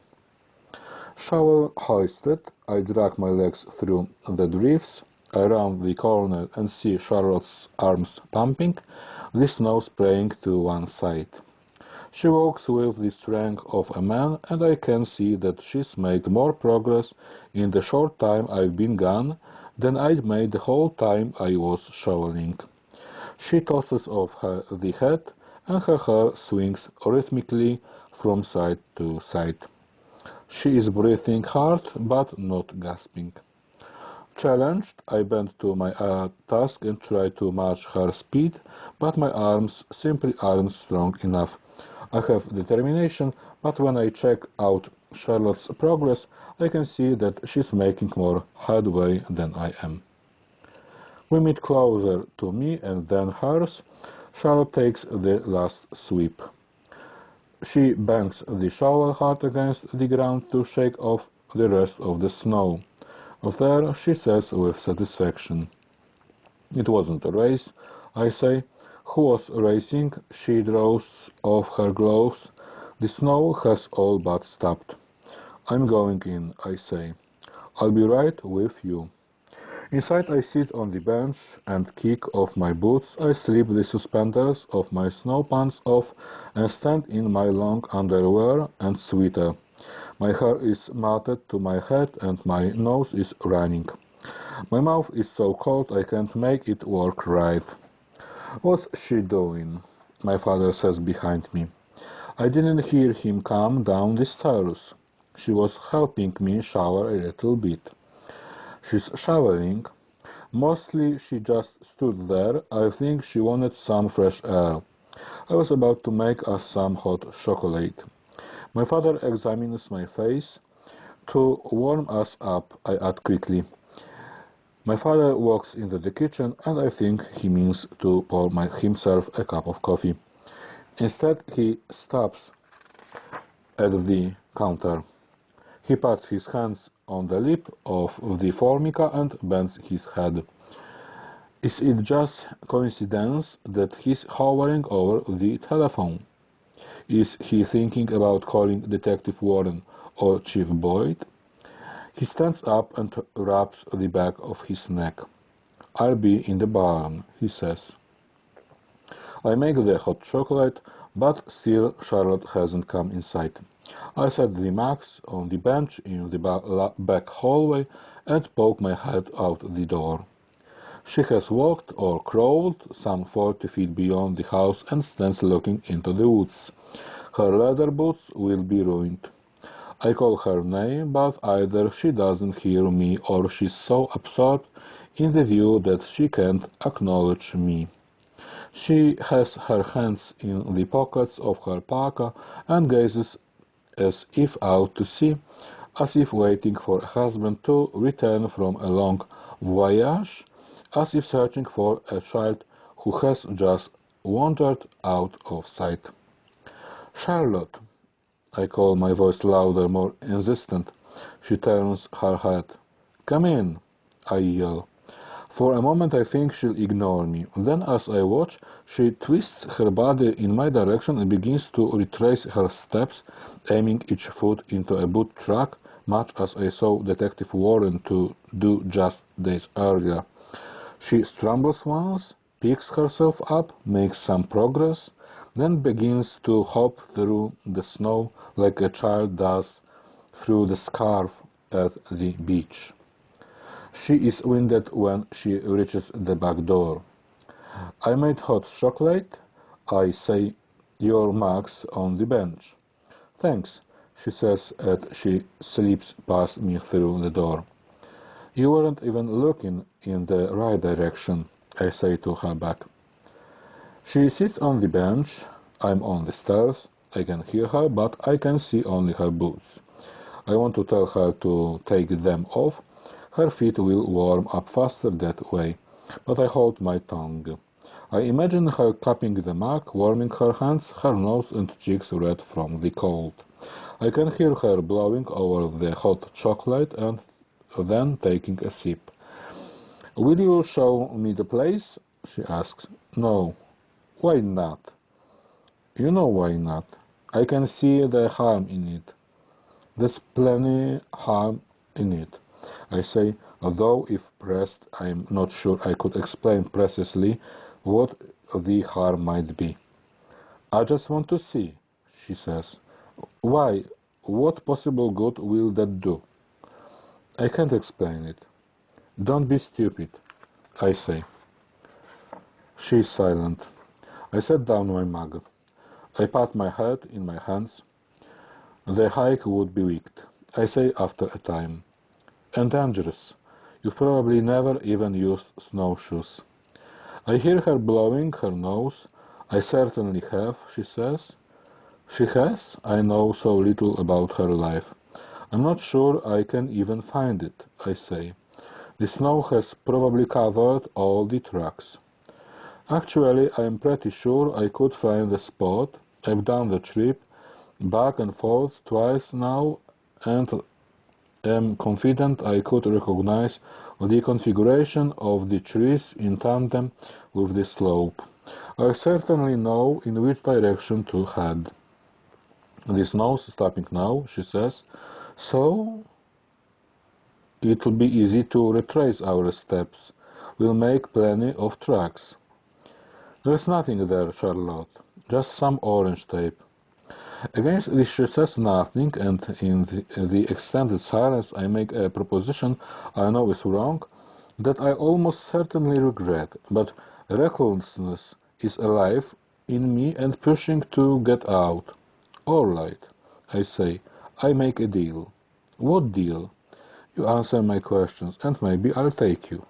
Shovel hoisted, I drag my legs through the drifts. I round the corner and see Charlotte's arms pumping, the snow spraying to one side. She walks with the strength of a man, and I can see that she's made more progress in the short time I've been gone than I'd made the whole time I was shoveling. She tosses off the hat, and her hair swings rhythmically from side to side. She is breathing hard, but not gasping. Challenged, I bend to my task and try to match her speed, but my arms simply aren't strong enough. I have determination, but when I check out Charlotte's progress, I can see that she's making more headway than I am. We meet closer to me and then hers. Charlotte takes the last sweep. She bangs the shovel hard against the ground to shake off the rest of the snow. There, she says with satisfaction. It wasn't a race, I say. Who was racing? She draws off her gloves. The snow has all but stopped. I'm going in, I say. I'll be right with you. Inside I sit on the bench and kick off my boots. I slip the suspenders of my snow pants off and stand in my long underwear and sweater. My hair is matted to my head and my nose is running. My mouth is so cold I can't make it work right. What's she doing? My father says behind me. I didn't hear him come down the stairs. She was helping me shower a little bit. She's showering. Mostly she just stood there. I think she wanted some fresh air. I was about to make us some hot chocolate. My father examines my face. To warm us up, I add quickly. My father walks into the kitchen and I think he means to pour himself a cup of coffee. Instead, he stops at the counter. He pats his hands on the lip of the formica and bends his head. Is it just coincidence that he's hovering over the telephone? Is he thinking about calling Detective Warren or Chief Boyd? He stands up and rubs the back of his neck. I'll be in the barn, he says. I make the hot chocolate, but still Charlotte hasn't come inside. I set the mugs on the bench in the back hallway and poke my head out the door. She has walked or crawled some 40 feet beyond the house and stands looking into the woods. Her leather boots will be ruined. I call her name, but either she doesn't hear me or she's so absorbed in the view that she can't acknowledge me. She has her hands in the pockets of her parka and gazes as if out to sea, as if waiting for a husband to return from a long voyage, as if searching for a child who has just wandered out of sight. Charlotte, I call, my voice louder, more insistent. She turns her head. Come in, I yell. For a moment I think she'll ignore me. Then as I watch, she twists her body in my direction and begins to retrace her steps, aiming each foot into a boot track, much as I saw Detective Warren to do just days earlier. She stumbles once, picks herself up, makes some progress, then begins to hop through the snow like a child does through the scarf at the beach. She is winded when she reaches the back door. I made hot chocolate. I say, your mug's on the bench. Thanks, she says as she slips past me through the door. You weren't even looking in the right direction, I say to her back. She sits on the bench. I'm on the stairs. I can hear her, but I can see only her boots. I want to tell her to take them off. Her feet will warm up faster that way, but I hold my tongue. I imagine her cupping the mug, warming her hands, her nose and cheeks red from the cold. I can hear her blowing over the hot chocolate and then taking a sip. Will you show me the place? She asks. No. Why not? You know why not. I can see the harm in it. There's plenty harm in it, I say, although if pressed, I'm not sure I could explain precisely what the harm might be. I just want to see, she says. Why? What possible good will that do? I can't explain it. Don't be stupid, I say. She is silent. I set down my mug. I pat my head in my hands. The hike would be wicked, I say after a time. And dangerous. You've probably never even used snowshoes. I hear her blowing her nose. I certainly have, she says. She has? I know so little about her life. I'm not sure I can even find it, I say. The snow has probably covered all the tracks. Actually, I'm pretty sure I could find the spot. I've done the trip back and forth twice now and am confident I could recognize the configuration of the trees in tandem with the slope. I certainly know in which direction to head. The snow's stopping now, she says, so it'll be easy to retrace our steps. We'll make plenty of tracks. There's nothing there, Charlotte, just some orange tape. Against this she says nothing, and in the extended silence I make a proposition I know is wrong, that I almost certainly regret, but recklessness is alive in me and pushing to get out. All right, I say, I make a deal. What deal? You answer my questions, and maybe I'll take you,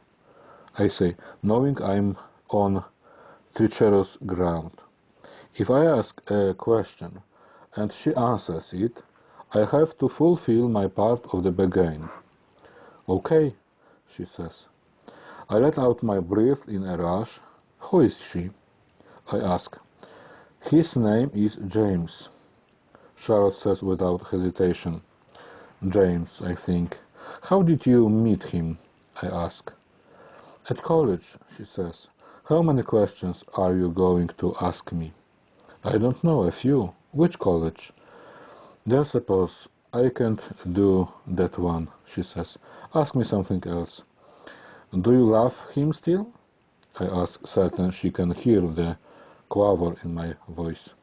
I say, knowing I'm on treacherous ground. If I ask a question, and she answers it, I have to fulfill my part of the bargain. Okay, she says. I let out my breath in a rush. Who is she? I ask. His name is James, Charlotte says without hesitation. James, I think. How did you meet him? I ask. At college, she says. How many questions are you going to ask me? I don't know, a few. Which college? Dear suppose I can't do that one, she says. Ask me something else. Do you love him still? I ask, certain she can hear the quaver in my voice.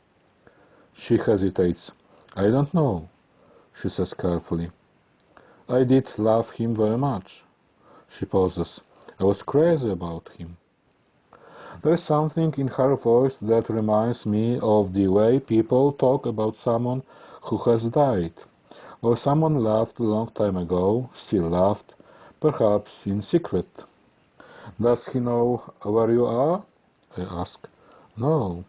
She hesitates. I don't know, she says carefully. I did love him very much. She pauses. I was crazy about him. There is something in her voice that reminds me of the way people talk about someone who has died, or someone loved a long time ago, still loved, perhaps in secret. Does he know where you are? I ask. No.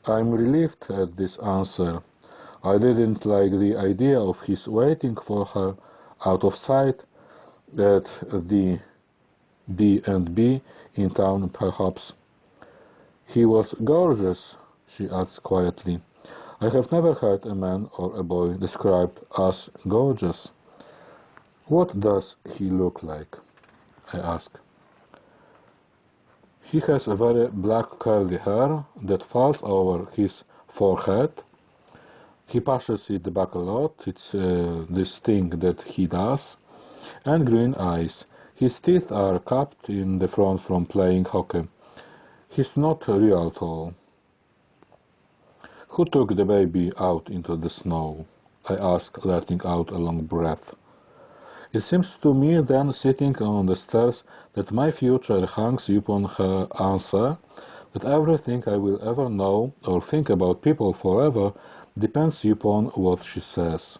I'm relieved at this answer. I didn't like the idea of his waiting for her out of sight at the B&B in town, perhaps. He was gorgeous, she adds quietly. I have never heard a man or a boy described as gorgeous. What does he look like? I ask. He has a very black curly hair that falls over his forehead. He pushes it back a lot, it's this thing that he does, and green eyes. His teeth are capped in the front from playing hockey. He's not real tall. Who took the baby out into the snow? I asked, letting out a long breath. It seems to me then, sitting on the stairs, that my future hangs upon her answer, that everything I will ever know or think about people forever depends upon what she says.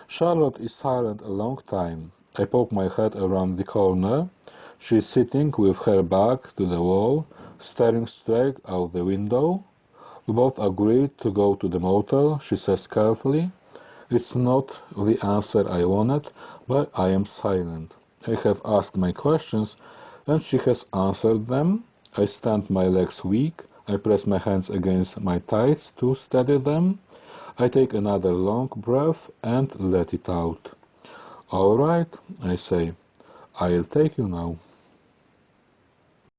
Charlotte is silent a long time. I poke my head around the corner. She is sitting with her back to the wall, staring straight out the window. We both agree to go to the motel, she says carefully. It's not the answer I wanted, but I am silent. I have asked my questions, and she has answered them. I stand my legs weak. I press my hands against my thighs to steady them. I take another long breath and let it out. All right, I say, I'll take you now.